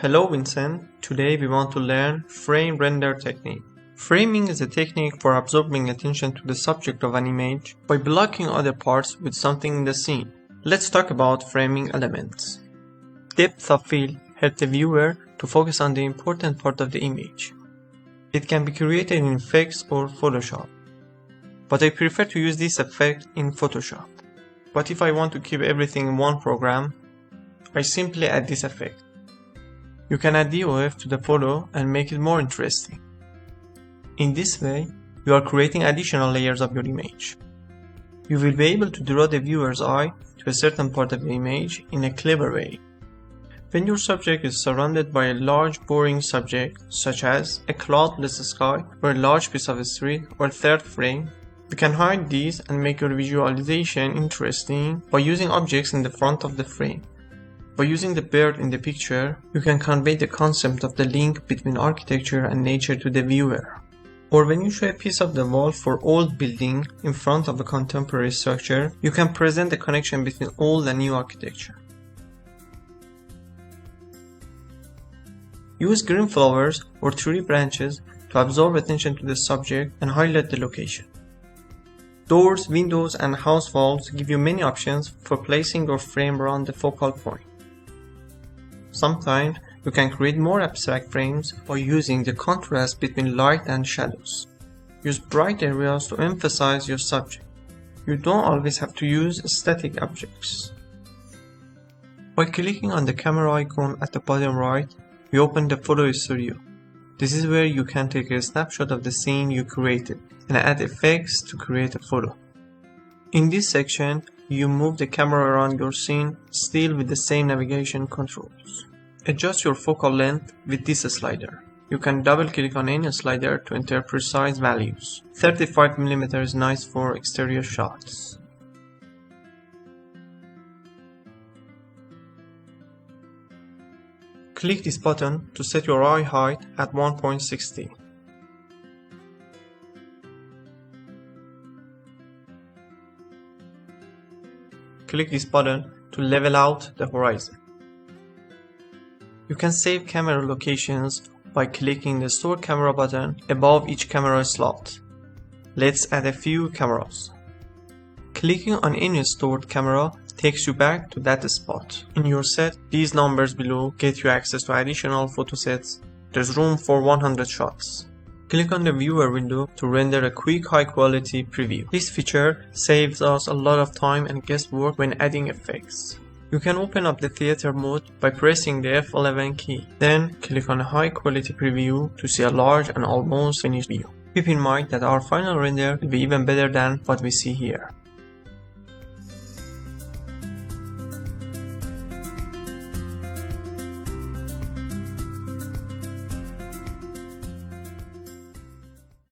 Hello Vincent, today we want to learn frame render technique. Framing is a technique for absorbing attention to the subject of an image by blocking other parts with something in the scene. Let's talk about framing elements. Depth of field helps the viewer to focus on the important part of the image. It can be created in effects or Photoshop, but I prefer to use this effect in Photoshop. But if I want to keep everything in one program, I simply add this effect. You can add DOF to the photo and make it more interesting. In this way, you are creating additional layers of your image. You will be able to draw the viewer's eye to a certain part of the image in a clever way. When your subject is surrounded by a large boring subject, such as a cloudless sky or a large piece of a street or a third frame, you can hide these and make your visualization interesting by using objects in the front of the frame. By using the bird in the picture, you can convey the concept of the link between architecture and nature to the viewer. Or when you show a piece of the wall for old building in front of a contemporary structure, you can present the connection between old and new architecture. Use green flowers or tree branches to absorb attention to the subject and highlight the location. Doors, windows, and house walls give you many options for placing your frame around the focal point. Sometimes you can create more abstract frames by using the contrast between light and shadows. Use bright areas to emphasize your subject. You don't always have to use static objects. By clicking on the camera icon at the bottom right, you open the photo studio. This is where you can take a snapshot of the scene you created and add effects to create a photo. In this section, you move the camera around your scene, still with the same navigation controls. Adjust your focal length with this slider. You can double click on any slider to enter precise values. 35mm is nice for exterior shots. Click this button to set your eye height at 1.60. Click this button to level out the horizon. You can save camera locations by clicking the Store Camera button above each camera slot. Let's add a few cameras. Clicking on any stored camera takes you back to that spot. In your set, these numbers below get you access to additional photo sets. There's room for 100 shots. Click on the viewer window to render a quick high-quality preview. This feature saves us a lot of time and guesswork when adding effects. You can open up the theater mode by pressing the F11 key. Then click on a high-quality preview to see a large and almost finished view. Keep in mind that our final render will be even better than what we see here.